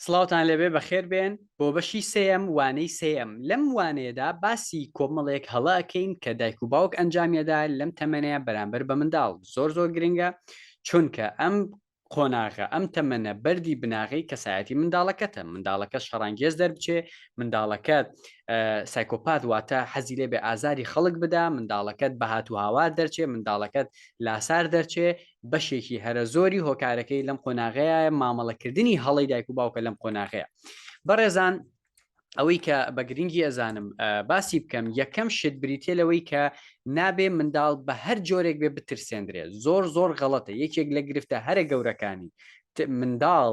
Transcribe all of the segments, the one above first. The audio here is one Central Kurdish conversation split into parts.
سڵاوتان لەبێ بەخێر بێن بۆ بەشی سێەم وانەی سێەم لەم وانەیەدا باسی کۆمەڵێک هەڵەکەین کە دایک و باوک ئەنجامیەدا لەم تەمەنەیە بەرامبەر بە منداڵ زۆر گرنگە چونکە ئەم قۆناغە ئەم تەمەنە بەردی بناغی کەسایەتی منداڵەکەتە منداڵەکە شەڕانگێز دەربچێ منداڵەکەت سایکۆپات واتە حەزی لێ بێ ئازاری خەڵک بدا منداڵەکەت بەهات و هاوار دەرچێ منداڵەکەت لاسار دەرچێ بەشێکی هەرە زۆری هۆکارەکەی لەم قۆناغەیە مامەڵەکردنی هەڵی دایک و باوکە لەم قۆناغەیە بەڕێزان ئەوەی کە بە گرنگی ئەزانم باسی بکەم یەکەم شت بریتێ لەوەی کە نابێ منداڵ بە هەر جۆرێک بێ بترسێنرێت زۆر غەڵەتە یەکێک لە گرفتە هەرە گەورەکانی منداڵ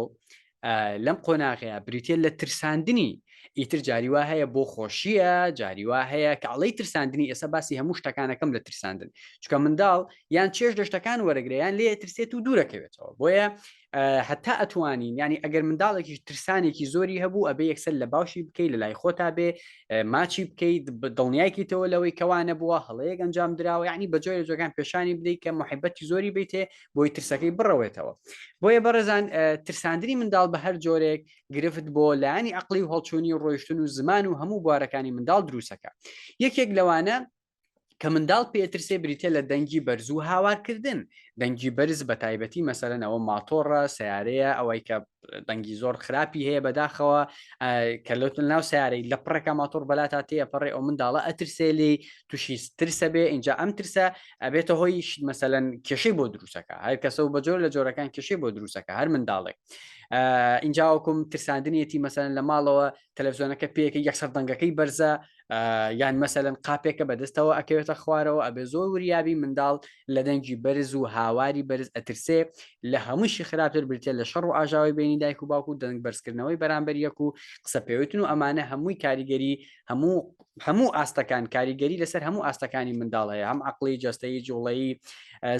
لەم قۆناغەیە بریتێ لە ترساندنی ئیتر جاریوا هەیە بۆ خۆشیە جاریوا هەیە کە ئەڵەی ترساندنی ئێستا باسی هەموو شتەکانەکەم لە ترساندن چکە منداڵ یان چێژ دەشتەکان وەرەگریان لێ ترسێت و دوورەکەوێتەوە بۆیە هەتا ئەتوانین ینی ئەگەر منداڵێکی ترسانێکی زۆری هەبوو ئەبێ یەکسەر لە باشی بکەیت لە لای خۆتا بێ ماچی بکەیت دڵنیایکیتەوە لەوەی کەوانە بووە هەڵەیەک ئەنجام درراوە یعنی بەجۆی جۆگان پێشانی بدەیت کە مححبەتی زۆری بیتێ بۆی ترسەکەی بڕەوێتەوە بۆیە بەڕێزان ترساندنی منداڵ بە هەر جۆرێک گرفت بۆ لایانی عقلی و هەڵچوونی و ڕۆیشتن و زمان و هەموو بوارەکانی منداڵ دروستەکە یەکێک لەوانە کە منداڵ پێترسێ بریتە لە دەنگی بەرز و هاوارکردن دەنگی بەرز بە تایبەتی مەسەرەنەوە ماتۆڕە سیارەیە ئەوەی کە دەنگی زۆر خراپی هەیە بەداخەوە کە لەوتن ناو سیارەی لە پڕێکە ماتۆر بەلاتا تێە پەڕێ ئەو منداڵە ئەترسێ لی تووشی ترسە بێ اینجا ئەم ترسە ئەبێتە هۆی مەسەلەن کێشەی بۆ دروستەکە هەر کەسە و بەجۆر لە جۆرەکان کێشەی بۆ دروستەکە هەر منداڵێک اینجا وەکوم ترساندنیەتی مەسەرەن لە ماڵەوە تەلەڤزیۆنەکە پێیەکە یەکسەر دەنگەکەی بەرزە یان مەسەلەن قاپێکە بەدەستەوە ئەکەوێتە خوارەوە ئەبێ زۆر وریابی منداڵ لە دەنگی بەرز و هاواری بەرز ئەترسێ لە هەمووشی خراپتر بریتێ لە شەڕ و ئاژاوی بینی دایک و باوکو و دەنگ بەرزکردنەوەی بەرامبەر یەک و قسە پێوتن و ئەمانە هەمووی کاریگەری هەموو ئاستەکان کاریگەری لەسەر هەموو ئاستەکانی منداڵ هەیە هەم عقلی جەستەی جوڵەیی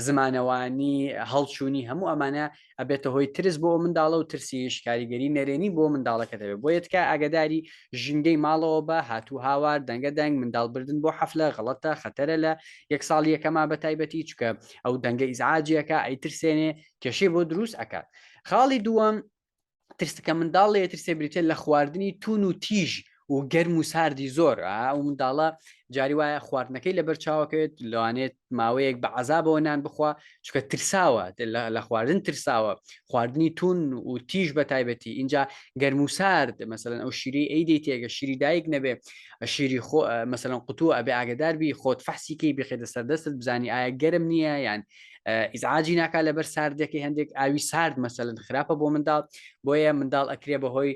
زمانەوانی هەڵچوونی هەموو ئەمانە ئەبێتە هۆی ترس بۆ منداڵە و ترسیش کاریگەری نەرێنی بۆ منداڵەکە دەبێت بۆ یەتکە ئاگداری ژینگەی ماڵەوە بە هاتوو هاوار دەنگە دەنگ منداڵبردن بۆ حەفلە غەڵەتە خەتەرە لە یەک ساڵی یەکەما بە تایبەتی چکە ئەو دەنگە ئیزعاجیەکە ئەیترسێنێ کێشەی بۆ دروست ئەکات خاڵی دووەم ترسەکە منداڵ لە ترسێ بریتێت لە خواردنی تون و تیژ و گەرم و ساردی زۆر ئەو منداڵە جاری وایە خواردنەکەی لە بەرچاوەکەوێت لەوانێت ماوەیەک بە عەزابەوە نان بخوا چکە ترساوە لە خواردن ترساوە خواردنی تون و تیژ بە تایبەتی اینجا گەرم و سارد مەسەلەن ئەو شیری ئەیدەی تێگە شیری دایک نەبێ شیری مەسەلەن قوتووە ئەبێ ئاگداربی خۆت فەحسیکەی بخێتە سەردەستت بزانی ئایا گەرم نییە یان ئیزعاجی ناکات لەبەر ساردەکەی هەندێک ئاوی سارد مەسەلەن خراپە بۆ منداڵ بۆیە منداڵ ئەکرێ بەهۆی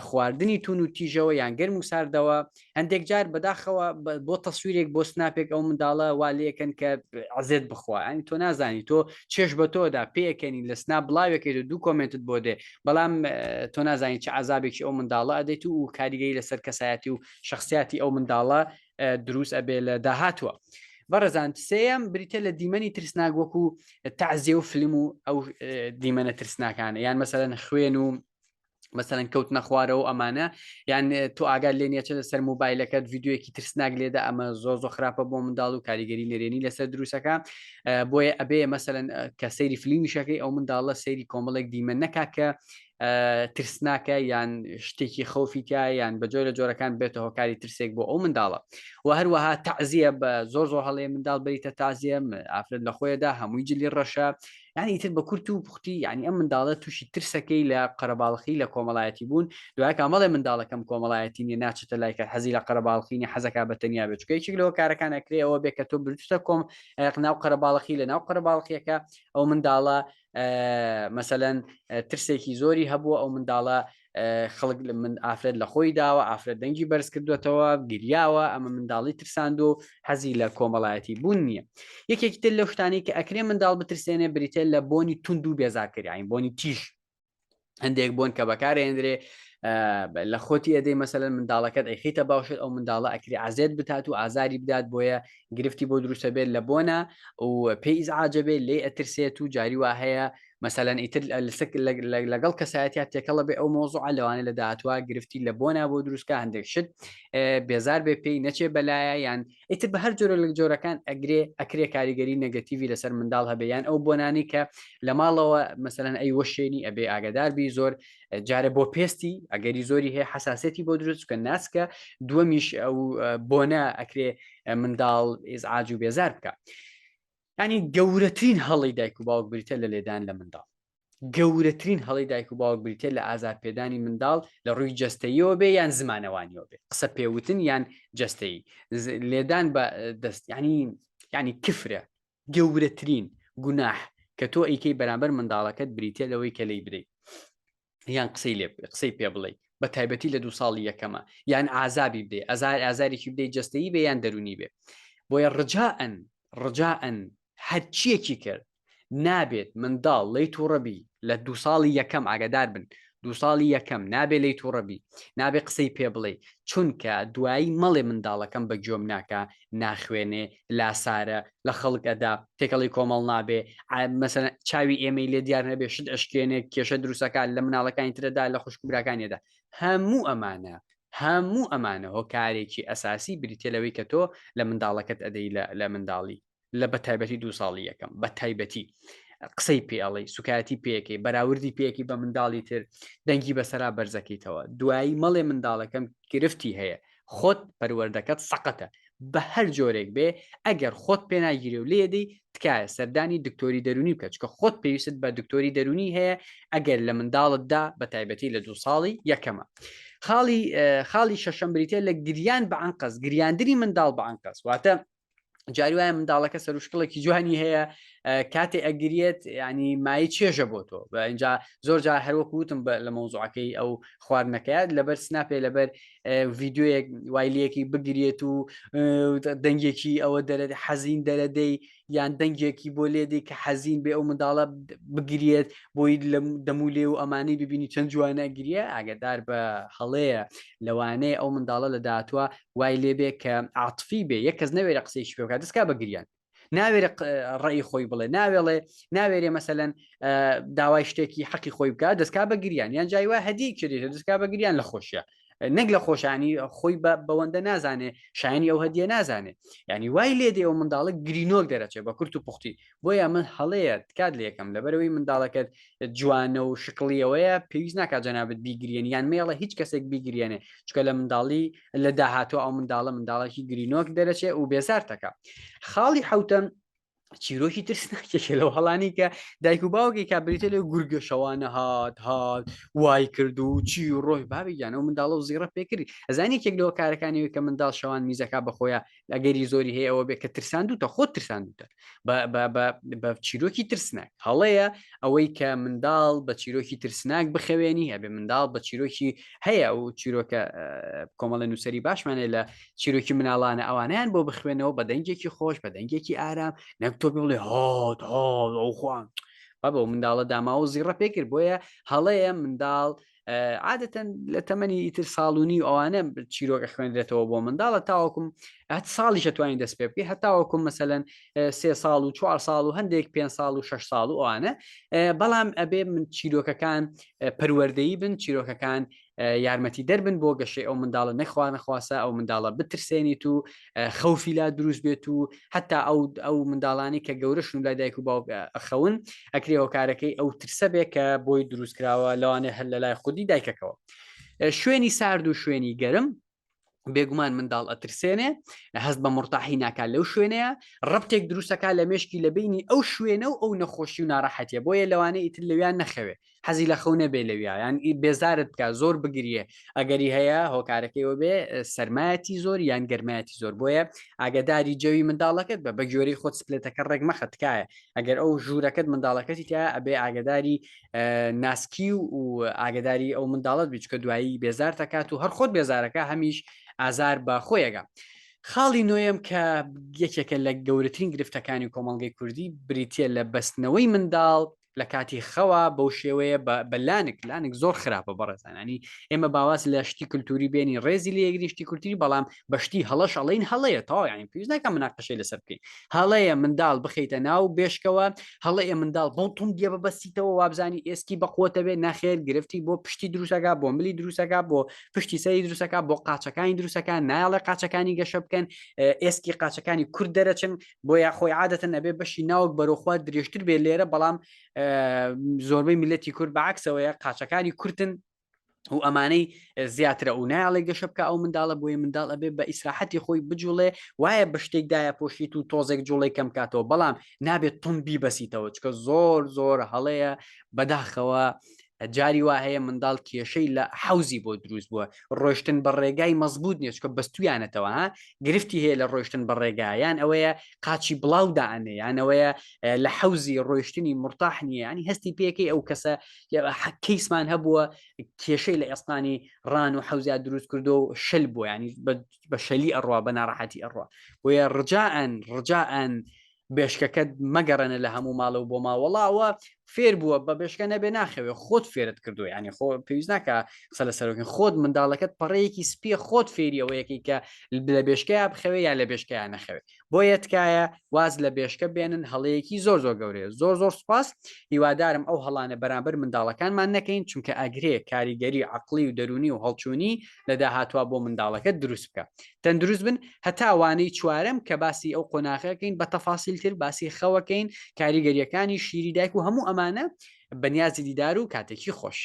خواردنی تون و تیژەوە یان گەرم و ساردەوە هەندێک جار بەداخەوە بۆ تەسویرێک بۆ سناپێک ئەو منداڵە والەکەن کە عزێت بخوا ئەنی تۆ نازانی تۆ چێش بە تۆدا پێکەنی لە سناپ بڵاوێکێت و دوو کۆمنتت بۆ دێ بەڵام تۆ نازانی چه عذابێکی ئەو منداڵە ئەدەیت و کاریگەی لەسەر کەسایەتی و شخصیاتی ئەو منداڵە دروست ئەبێ لە داهاتوە بەڕێزان سێەم بریتە لە دیمەنی ترسناک وەکو تەعزیە و فلم و ئەو دیمەنە ترسناکانە یان مەسەلەن خوێن و مەسەلەن کەوت نەخوارەوە ئەمانە یان تۆ ئاگال لێ نیەچە لەسەر موبایلەکەت ڤیددیوەکی ترسناک لێدا ئەمە زۆر خراپە بۆ منداڵ و کاریگەری نێرێنی لەسەر دروستەکە بۆیە ئەبێ مەسەلەن کە سەیری فلیمیشەکەی ئەو منداڵە سەیری کۆمەڵێک دیمە نەکا کە ترسناکە یان شتێکی خەوفیتیا یان بەجۆ لە جۆرەکان بێتە هۆکاری ترسێک بۆ ئەو منداڵە و هەروەها تەعزیە بە زۆر هەڵەیە منداڵ بریتە تازیە ئافرەت لە خۆیدا هەمووی جلی ڕەشە یعنی ئیتر بە کورت و پوختی یعنی ئەم منداڵە تووشی ترسەکەی لە قەرەباڵخی لە کۆمەڵایەتی بوون دوای کامەڵێ منداڵەکەم کۆمەڵایەتی نیە ناچێتە لایکە حەزی لە قەرەباڵخینی حەزەکە بەتەنیا بێت چکەیەک لەوە کارەکان ئەکرێەوە بێ کە تۆ بروتە کۆم ناو قەرەباڵخی لە ناو قەرەباڵخیەکە ئەو منداڵە مەسەلەن ترسێکی زۆری هەبووە ئەو منداڵە خەڵک من ئافرەت لە خۆی داوە ئافرەت دەنگی بەرز کردوێتەوە گریاوە ئەمە منداڵی ترساند و حەزی لە کۆمەڵایەتی بوون نییە یەکێکی تر لەو شتانی کە ئەکرێ منداڵ بترسێنێ بریتێ لە بۆنی تونند و بێزارکردین بۆنی تیژ هەندێک بۆن کە بەکارهێنرێ لە خۆتی ئەدەی مەسەلەن منداڵەکەت ئەیخیتە باشێت ئەو منداڵە ئەکری عزێت بتات و ئازاری بدات بۆیە گرفتی بۆ دروستە بێت لە بۆنە و پێی ئیزعاجە بێت لێ ئەترسێت و جاری وا هەیە مثلەن ئیتر لەگەڵ کەسایەتیا تێکەڵە بێ ئەو مۆزوع لەوانە لە داهاتوە گرفتی لە بۆنا بۆ دروستکە هەندێک شت بێزار بێ پێی نەچێ بەلایە یان ئیتر بە هەر جۆرە لە جۆرەکان ئەکرێ کاریگەری نەگەتیڤی لەسەر منداڵ هەبێیان ئەو بۆنانی کە لە ماڵەوە مەسەلەن ئەی وەشێنی ئەبێ ئاگاداربی زۆر جارە بۆ پێستی ئەگەری زۆری هەیە حساسەتی بۆ دروستکە ناسکە دووەمیش ئەو بۆنە ئەکرێ منداڵ ئێزعاج و بێزار بکە. ینی گەورەترین هەڵی دایک و باوک بریتە لە لێدان لە منداڵ گەورەترین هەڵی دایک و باوک بریتە لە ئازارپێدانی منداڵ لە ڕووی جەستەیەوە بێ یان زمانەوانیەوە بێ قسە پێوتن یان جەستەیی لێدان بە دەست ینی کفرە گەورەترین گوناح کە تۆ ئەیکەی بەرامبەر منداڵەکەت بریتە لەوەی کە لەی برێ یان قسەی پێ بڵێ بە تایبەتی لە 2 ساڵی یەکەمە یان ئازابی بدێ ئازارێکی بدەی جەستەیی بێ یان دەرونی بێ بۆیە ڕجاءن هەرچیەکی کرد نابێت منداڵ لی تووڕەبی لە 2 ساڵی یەکەم ئاگادار بن 2 ساڵی یەکەم نابێ لی تووڕەبی نابێ قسەی پێ بڵێ چونکە دوایی مەڵێ منداڵەکەم بە گوێم ناکە ناخوێنێ لاسارە لە خەڵکەدا تێکەڵی کۆمەڵ نابێ مەسەلەن چاوی ئێمەی لێ دیار نەبێ شت ئەشکێنێ کێشە دروستەکان لە مناڵەکانی ترەدا لە خوشکبراکانیدا هەموو ئەمانە هۆکارێکی ئەساسی بریتێلەوەی کە تۆ لە منداڵەکەت ئەدەی لە منداڵی لە بە تایبەتی 2 ساڵی یەکەم بە تایبەتی قسەی پێڵی سوکایەتی پێەکەی بەراوردی پێکی بە منداڵی تر دەنگی بەسەرا بەرزەکەیتەوە دوایی مەڵێ منداڵەکەم گرفتی هەیە خۆت پەروەردەکەت سەقەتە بە هەر جۆرێک بێ ئەگەر خۆت پێ ناگیری و لێدەی تکایە سەردانی دکتۆری دەرونی بکە چکە خۆت پێویست بە دکتۆری دەرونی هەیە ئەگەر لە منداڵتدا بە تایبەتی لە 2 ساڵی یەکەمە خاڵی شەشەم بریتە لە گریان بە ئەنقەس گریاندنی منداڵ بە ئەنقەس واتە جاری وایە منداڵەکە سەروشکڵێکی جوانی هەیە کاتێ ئەگرێت ینی مای چێژە بۆ تۆ بە اینجا زۆر جا هەروەکوتم لە مۆزوعەکەی ئەو خواردنەکەیات لەبەر سناپێ لەبەر ڤیددیوەیەک وایلەکی بگرێت و دەنگێکی ئەوە حەزین دەرەدەی یان دەنگێکی بۆ لێدەی کە حەزین بێ ئەو منداڵە بگرێت بۆی دەمولێ و ئەمانەی ببینی چەند جوانە گریە ئاگدار بە هەڵەیە لەوانەیە ئەو منداڵە لە داهاتوە وای لێبێ کە عاتفی بێ یەک کەس نەوێرە قسەیشی پێ بکات دەستکا بە گریان ناوێرە ڕێی خۆی بڵێ ناوێرێ مەسەلەن داوای شتێکی حەقی خۆی بکات دەستکا بە گریان یان جای وای هەدی کرێت دەستکا بە گریان لە خۆشیە نەک لە خۆشانی خۆی بەوەندە نازانێ شایانی ئەو هەدیە نازانێ ینی وای لێدێ ئەو منداڵک گرینۆک دەرەچێت بە کورت و پوختی بۆیە من هەڵەیە کات لە یەکەم لەبەرەوەی منداڵەکەت جوانە و شکڵیەوەیە پێویست ناکات جەنابەت بیگرێن یان مێڵە هیچ کەسێک بیگرێنێ چکە لە منداڵی لە داهاتوە ئەو منداڵێکی گرینۆک دەرەچێت و بێزار تەکە خاڵی حوتەم چیرۆکی ترسناکێکە لەو هەڵانی کە دایک و باوکی کا بریتە لێ گورگە شەوانە هات وای کرد و چی و ڕۆی بابییانە و منداڵە و زیڕە پێکردی ئەزانی کێک لەوە کارەکانیەوەی کە منداڵ شەوان میزەکە بەخۆیە ئەگەری زۆری هەیە ئەوە بێ کە ترساندوتە خۆت ترساندوتە بە چیرۆکی ترسناک هەڵەیە ئەوەی کە منداڵ بە چیرۆکی ترسناک بخەوێنی هەبێ منداڵ بە چیرۆکی هەیە و چیرۆکە کۆمەڵە نووسری باشمانێ لە چیرۆکی مناڵانە ئەوانیان بۆ بخوێنەوە بە دەنگێکی خۆش بە دەنگێکی ئارام تۆ بڵێ هات ئەوخواان بە منداڵە داما و زیڕە پێکرد بۆیە هەڵەیە منداڵ عادەتەن لە تەمەنی ئیتر ساڵونی ئەوانە چیرۆکە خوێنرێتەوە بۆ منداڵە تاوەکم هەت ساڵیشە توانین دەست پێ بکەی هەتاوەکم مەسەلەن 3 ساڵ و 4 ساڵ و هەندێک 5 ساڵ و 6 ساڵ و ئەوانە بەڵام ئەبێ من چیرۆکەکان پەروەردەیی بن چیرۆکەکان یارمەتی دەربن بۆ گەشەی ئەو منداڵە نەخواستە ئەو منداڵە بترسێنیت و خەوفی لا دروست بێت و حتا ئەو منداڵانی کە گەورەشن لای دایک و باوک ئەخەون ئەکرێ هۆکارەکەی ئەو ترسە بێ کە بۆی دروستکراوە لەوانێ هەر لە لای خودی دایکەکەەوە شوێنی سارد و شوێنی گەرم بێگومان منداڵ ئەترسێنێ هەست بە مرتاحی ناکات لەو شوێنەیە ڕەبتێک دروستەکە لە مێشکی لە بینی ئەو شوێنە و ئەو نەخۆشی و ناڕەحەتیە بۆیە لەوانەیە ئیتر لەویان نەخەوێ حەزی لە خەو نەبێ لەویان بێزارت بکە زۆر بگریە ئەگەری هەیە هۆکارەکەیەوە بێ سەرمایەتی زۆر یان گەرمایەتی زۆر بۆیە ئاگداری جەوی منداڵەکەت بە گوێرەی خۆت سپلێتەکە ڕێک مەخەتکایە ئەگەر ئەو ژوورەکەت منداڵەکەتی تا ئەبێ ئاگداری ناسکی و ئاگداری ئەو منداڵت بیچکە دوایی بێزار تەکات و هەر خۆت بێزارەکە هەمیش ئازار بە خۆیەگە خاڵی نوێم کە یەکێکە لە گەورەترین گرفتەکانی کۆمەڵگەی کوردی بریتە لە بەستنەوەی منداڵ لە کاتی خەوە بەو شێوەیە بە لانک زۆر خراپە بەڕێزانانی ئێمە باواز لە شتی کولتوری بێنی ڕێزی لە یەگریشتی کولتوری بەڵام بەشتی هەڵەش ئەڵین هەڵەیە تاوا ینی پێویست ناکە مناقەشەی لەسەر بکەین هەڵەیە منداڵ بخەیتە ناو بێشکەوە هەڵەیە منداڵ بەڵ تۆم دیە بە بەسیتەوە وابزانی ئێسکی بەقوتە بێت ناخێر گرفتی بۆ پشتی دروستەکە بۆ ملی دروستەکە بۆ پشتی سەری دروستەکە بۆ قاچەکانی دروستەکە نایڵێ قاچەکانی گەشە بکەن ئێسکی قاچەکانی کورد دەرەچن بۆ یا خۆی عادەتەن ئەبێ بەشی ناوک بەرەخوا درێژتر بێ لێرە بەڵام زۆربەی میلەتی کورد بەعکسەوەیە قاچەکانی کورتن و ئەمانەی زیاترە و نایڵێ گەشە بکە ئەو منداڵە بۆی منداڵ ئەبێ بە ئیسراحەتی خۆی بجوڵێ وایە بە شتێکدایە پۆشیت و تۆزێک جوڵی کەم کاتەوە بەڵام نابێت تۆمبی بەسیتەوە چکە زۆر هەڵەیە بەداخەوە جاری وا هەیە منداڵ کێشەی لە حوزی بۆ دروست بووە ڕۆشتن بە ڕێگای مەزبوط نیە چکە بەستویانەتەوە ها گرفتی هەیە لە ڕۆشتن بە ڕێگایان ئەوەیە قاچی بڵاودانێ یانەوەیە لە حوزی ڕۆشتنی مرتاح نییە ینی هەستی پێکەی ئەو کەسە کەیسمان هەبووە کێشەی لە ئێستانی ڕان و حوزیات دروست کردو و شل بووە ینی بە شەلی ئەڕوا بە ناڕەحەتی ئەڕوا وە ڕجاءن بێشکەکەت مەگەڕێنە لە هەموو ماڵە و بۆ ماوەڵاوە فێر بووە بە بێشکە نەبێ ناخەوێ خۆت فێرت کردو ینی خۆ پێویست ناکە قسە لەسەرکەن خۆت منداڵەکەت پەڕەیەکی سپیە خۆت فێریەوەیەکی کە لە بێشکەیە بخەوێ یا لە بێشکیان نەخەوێت بۆ یەتکایە واز لە بێشکە بێنن هەڵەیەکی زۆر گەورەیە زۆر سوپاس هیوادارم ئەو هەڵانە بەرامبەر منداڵەکانمان نەکەین چونکە ئەگرێ کاریگەری عقلی و دەرونی و هەڵچوونی لە داهاتوە بۆ منداڵەکە دروست بکە تەندروست بن هەتاوانەی چوارەم کە باسی ئەو قۆناغەکەین بە تەفاسیلتر باسی خەوەکەین کاریگەریەکانی شیری دایک و هەموو ئەمانە بەنیازی دیدار و کاتێکی خۆش